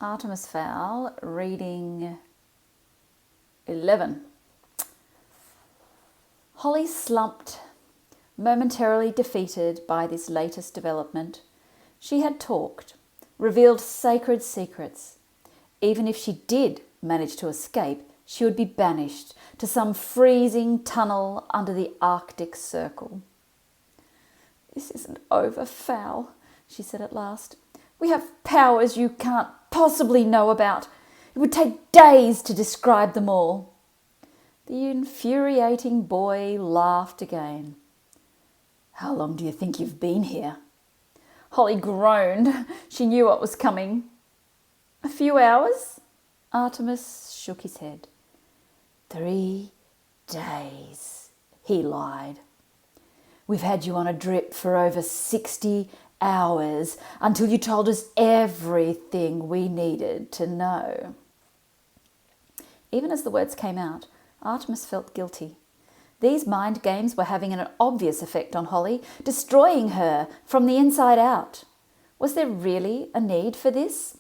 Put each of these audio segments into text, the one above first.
Artemis Fowl, reading 11. Holly slumped, momentarily defeated by this latest development. She had talked, revealed sacred secrets. Even if she did manage to escape, she would be banished to some freezing tunnel under the Arctic Circle. "This isn't over, Fowl," she said at last. "We have powers you can't possibly know about. It would take days to describe them all." The infuriating boy laughed again. "How long do you think you've been here?" Holly groaned. She knew what was coming. "A few hours?" Artemis shook his head. 3 days, he lied. "We've had you on a drip for over 60 hours until you told us everything we needed to know." Even as the words came out, Artemis felt guilty. These mind games were having an obvious effect on Holly, destroying her from the inside out. Was there really a need for this?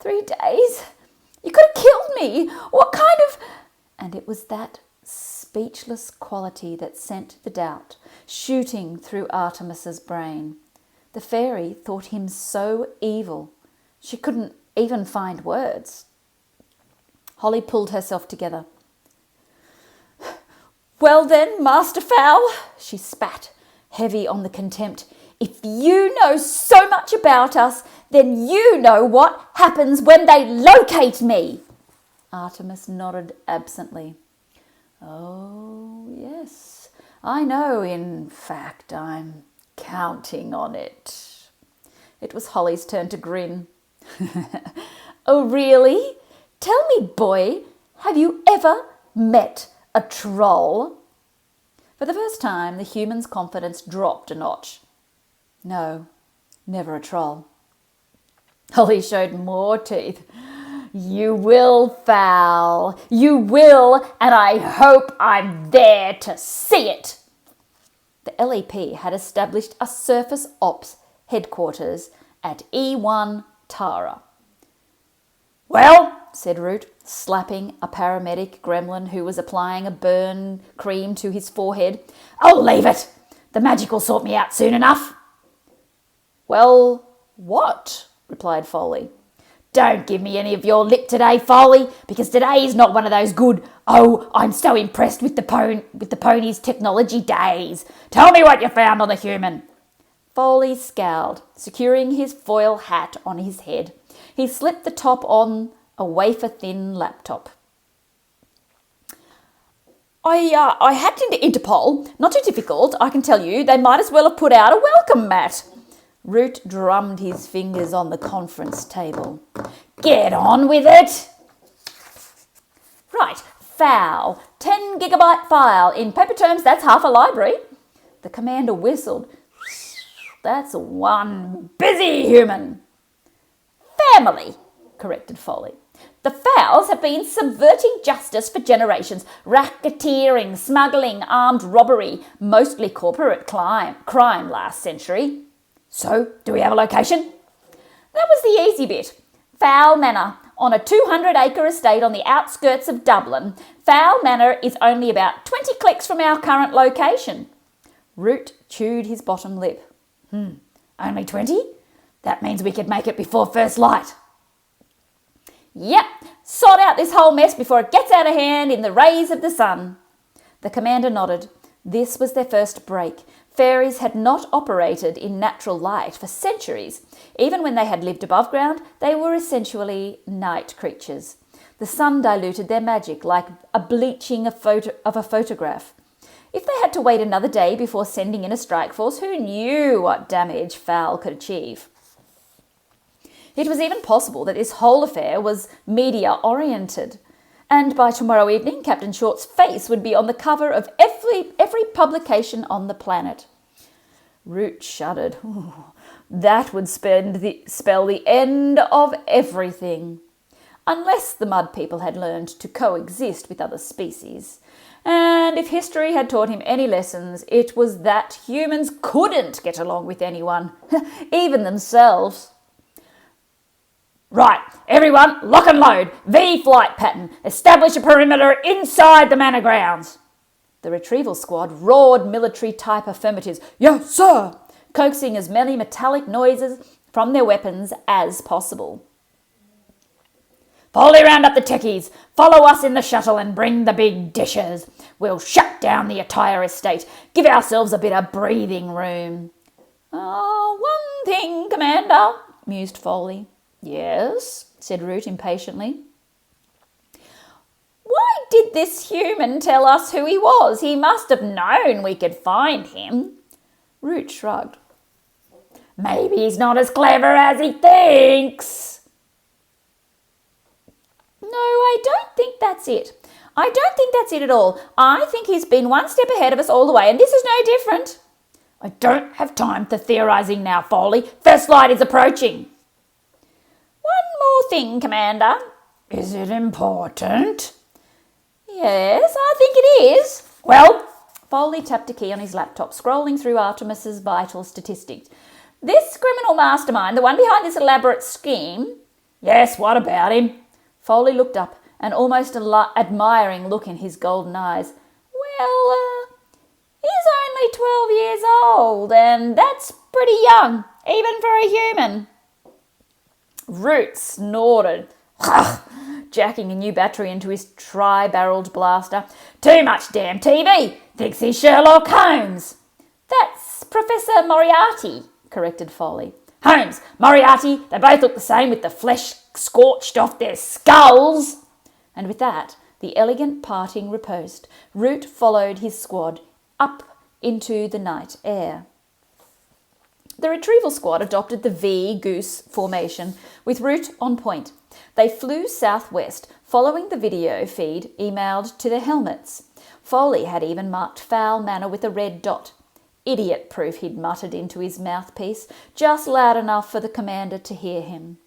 3 days? You could have killed me! What kind of... And it was that speechless quality that sent the doubt shooting through Artemis's brain. The fairy thought him so evil, she couldn't even find words. Holly pulled herself together. "Well then, Master Fowl," she spat, heavy on the contempt, "if you know so much about us, then you know what happens when they locate me." Artemis nodded absently. "Oh, yes, I know. In fact, I'm counting on it." It was Holly's turn to grin. "Oh, really? Tell me, boy, have you ever met a troll?" For the first time, the human's confidence dropped a notch. "No, never a troll." Holly showed more teeth. "You will, Fowl. You will, and I hope I'm there to see it." The LEP had established a surface ops headquarters at E1 Tara. "Well," said Root, slapping a paramedic gremlin who was applying a burn cream to his forehead, "I'll leave it. The magic will sort me out soon enough." "Well, what?" replied Foley. "Don't give me any of your lip today, Foley, because today is not one of those good, oh, I'm so impressed with the pony's technology days. Tell me what you found on the human." Foley scowled, securing his foil hat on his head. He slipped the top on a wafer-thin laptop. I hacked into Interpol. Not too difficult, I can tell you. They might as well have put out a welcome mat." Root drummed his fingers on the conference table. "Get on with it." "Right, Fowl, 10 gigabyte file. In paper terms, that's half a library." The commander whistled. "That's one busy human." "Family," corrected Foley. "The Fowls have been subverting justice for generations. Racketeering, smuggling, armed robbery, mostly corporate crime last century." "So, do we have a location?" "That was the easy bit. Fowl Manor, on a 200-acre estate on the outskirts of Dublin. Fowl Manor is only about 20 clicks from our current location." Root chewed his bottom lip. Only 20? That means we could make it before first light." "Yep, sort out this whole mess before it gets out of hand in the rays of the sun." The commander nodded. This was their first break. Fairies had not operated in natural light for centuries. Even when they had lived above ground, they were essentially night creatures. The sun diluted their magic like a bleaching of a photograph. If they had to wait another day before sending in a strike force, who knew what damage Fowl could achieve? It was even possible that this whole affair was media-oriented, and by tomorrow evening Captain Short's face would be on the cover of every publication on the planet. Root shuddered. That would spell the end of everything. Unless the mud people had learned to coexist with other species. And if history had taught him any lessons, it was that humans couldn't get along with anyone, even themselves. Right, everyone, lock and load. V flight pattern. Establish a perimeter inside the manor grounds. The retrieval squad roared military-type affirmatives. Yes, sir, coaxing as many metallic noises from their weapons as possible. Foley, round up the techies. Follow us in the shuttle and bring the big dishes. We'll shut down the entire estate. Give ourselves a bit of breathing room. Oh, one thing, Commander, mused Foley. Yes, said Root impatiently. Why did this human tell us who he was? He must have known we could find him. Root shrugged. Maybe he's not as clever as he thinks. No, I don't think that's it. I don't think that's it at all. I think he's been one step ahead of us all the way, and this is no different. I don't have time for theorising now, Foley. First light is approaching. One more thing, Commander. Is it important? Yes, I think it is. Well, Foley tapped a key on his laptop, scrolling through Artemis's vital statistics. This criminal mastermind, the one behind this elaborate scheme... Yes, what about him? Foley looked up, an almost admiring look in his golden eyes. Well, he's only 12 years old, and that's pretty young, even for a human. Root snorted, jacking a new battery into his tri-barreled blaster. Too much damn TV. Thinks he's Sherlock Holmes. That's Professor Moriarty, corrected Foley. Holmes, Moriarty, they both look the same with the flesh scorched off their skulls. And with that, the elegant parting riposte, Root followed his squad up into the night air. The retrieval squad adopted the V-goose formation, with Root on point. They flew southwest, following the video feed emailed to their helmets. Foley had even marked Fowl Manor with a red dot. Idiot-proof, he'd muttered into his mouthpiece, just loud enough for the commander to hear him.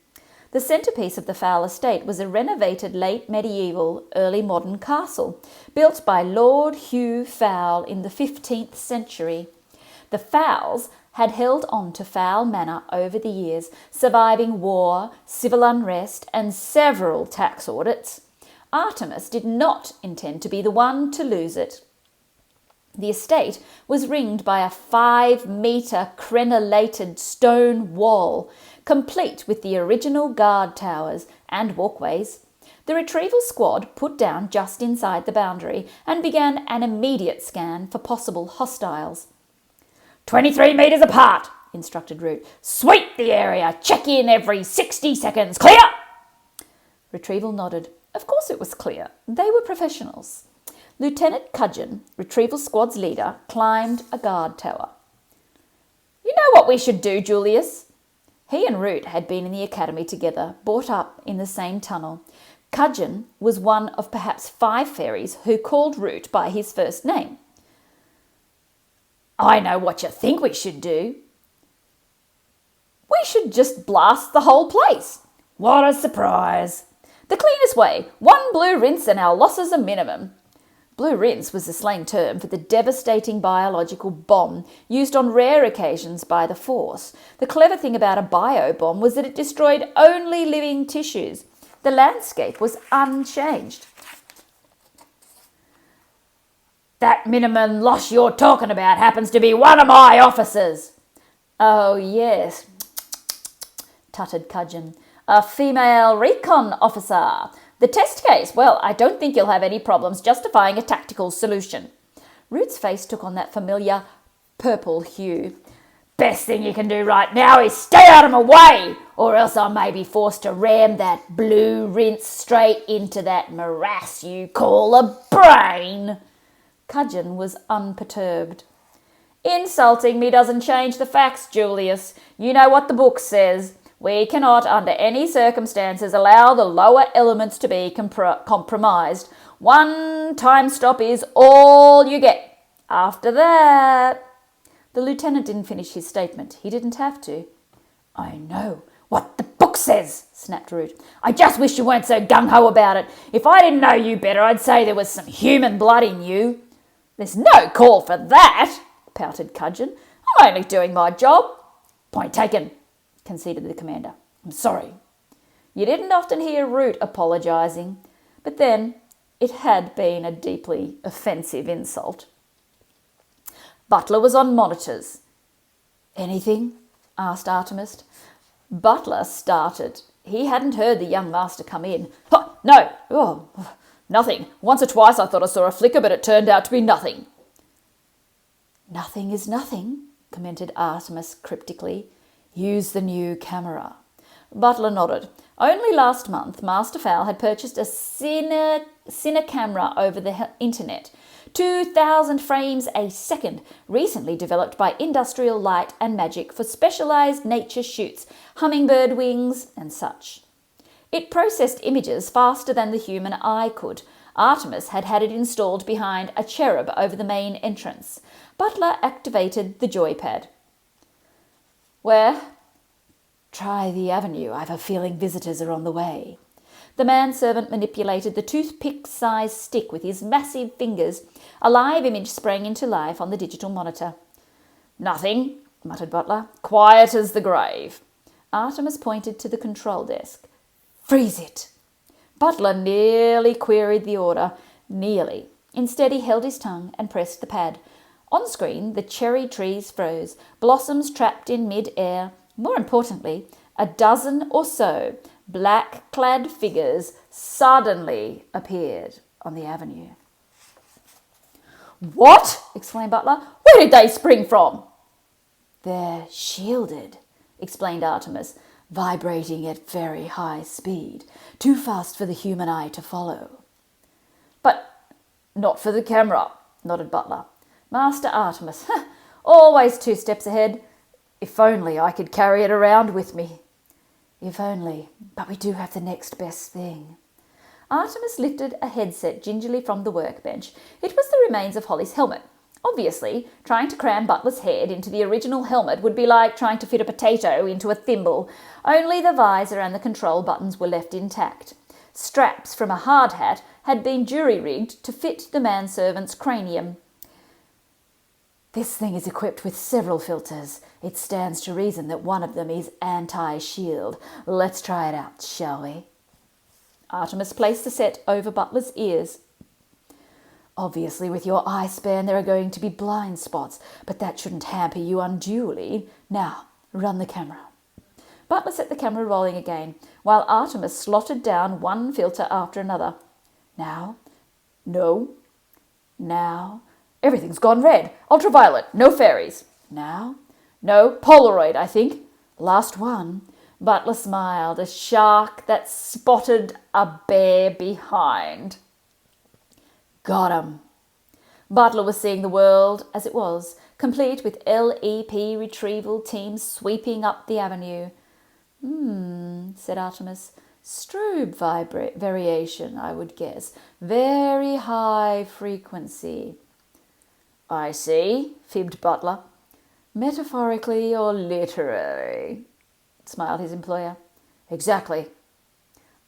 The centrepiece of the Fowl estate was a renovated late medieval, early modern castle, built by Lord Hugh Fowl in the 15th century. The Fowls had held on to Fowl Manor over the years, surviving war, civil unrest, and several tax audits. Artemis did not intend to be the one to lose it. The estate was ringed by a 5-metre crenellated stone wall, complete with the original guard towers and walkways. The retrieval squad put down just inside the boundary and began an immediate scan for possible hostiles. 23 metres apart, instructed Root. Sweep the area. Check in every 60 seconds. Clear? Retrieval nodded. Of course it was clear. They were professionals. Lieutenant Cudgeon, retrieval squad's leader, climbed a guard tower. You know what we should do, Julius? He and Root had been in the academy together, brought up in the same tunnel. Cudgeon was one of perhaps 5 fairies who called Root by his first name. I know what you think we should do. We should just blast the whole place. What a surprise. The cleanest way. 1 blue rinse and our losses are minimum. Blue rinse was the slang term for the devastating biological bomb used on rare occasions by the Force. The clever thing about a bio-bomb was that it destroyed only living tissues. The landscape was unchanged. That minimum loss you're talking about happens to be one of my officers. Oh, yes, tutted Cudgeon. A female recon officer. The test case, well, I don't think you'll have any problems justifying a tactical solution. Root's face took on that familiar purple hue. Best thing you can do right now is stay out of my way, or else I may be forced to ram that blue rinse straight into that morass you call a brain. Cudgeon was unperturbed. Insulting me doesn't change the facts, Julius. You know what the book says. We cannot, under any circumstances, allow the lower elements to be compromised. 1 time stop is all you get. After that... The lieutenant didn't finish his statement. He didn't have to. I know what the book says, snapped Root. I just wish you weren't so gung-ho about it. If I didn't know you better, I'd say there was some human blood in you. There's no call for that, pouted Cudgeon. I'm only doing my job. Point taken, conceded the commander. I'm sorry. You didn't often hear Root apologising, but then it had been a deeply offensive insult. Butler was on monitors. "Anything?" asked Artemis. Butler started. He hadn't heard the young master come in. "No, nothing. Once or twice I thought I saw a flicker, but it turned out to be nothing." "Nothing is nothing," commented Artemis cryptically. "Use the new camera." Butler nodded. Only last month, Master Fowl had purchased a cine camera over the internet, 2,000 frames a second, recently developed by Industrial Light and Magic for specialised nature shoots, hummingbird wings and such. It processed images faster than the human eye could. Artemis had had it installed behind a cherub over the main entrance. Butler activated the joypad. "Where?" "Try the avenue. I've a feeling visitors are on the way." The manservant manipulated the toothpick-sized stick with his massive fingers. A live image sprang into life on the digital monitor. "Nothing," muttered Butler. "Quiet as the grave." Artemis pointed to the control desk. "Freeze it." Butler nearly queried the order. Nearly. Instead, he held his tongue and pressed the pad. On screen, the cherry trees froze, blossoms trapped in mid-air. More importantly, a dozen or so black-clad figures suddenly appeared on the avenue. "What?" exclaimed Butler. "Where did they spring from?" "They're shielded," explained Artemis, "vibrating at very high speed, too fast for the human eye to follow." "But not for the camera," nodded Butler. "Master Artemis, always 2 steps ahead. If only I could carry it around with me." "If only, but we do have the next best thing." Artemis lifted a headset gingerly from the workbench. It was the remains of Holly's helmet. Obviously, trying to cram Butler's head into the original helmet would be like trying to fit a potato into a thimble. Only the visor and the control buttons were left intact. Straps from a hard hat had been jury-rigged to fit the manservant's cranium. "This thing is equipped with several filters. It stands to reason that one of them is anti-shield. Let's try it out, shall we?" Artemis placed the set over Butler's ears. "Obviously, with your eye span, there are going to be blind spots, but that shouldn't hamper you unduly. Now, run the camera." Butler set the camera rolling again, while Artemis slotted down one filter after another. "Now. No. Now. Everything's gone red. Ultraviolet. No fairies. Now. No. Polaroid, I think. Last one." Butler smiled, a shark that spotted a bear behind. "Got 'em." Butler was seeing the world as it was, complete with LEP retrieval teams sweeping up the avenue. Said Artemis. "Strobe variation, I would guess. Very high frequency." "I see," fibbed Butler. "Metaphorically or literally?" smiled his employer. "Exactly."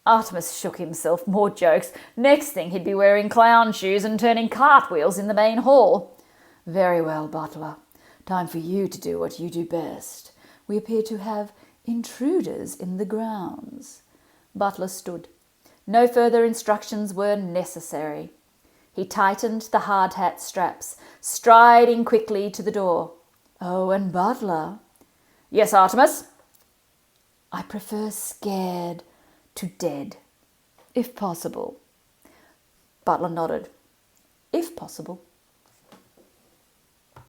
Artemis shook himself. More jokes. Next thing he'd be wearing clown shoes and turning cartwheels in the main hall. "Very well, Butler. Time for you to do what you do best. We appear to have intruders in the grounds." Butler stood. No further instructions were necessary. He tightened the hard hat straps, striding quickly to the door. "Oh, and Butler." "Yes, Artemis?" "I prefer scared to dead, if possible." Butler nodded. "If possible."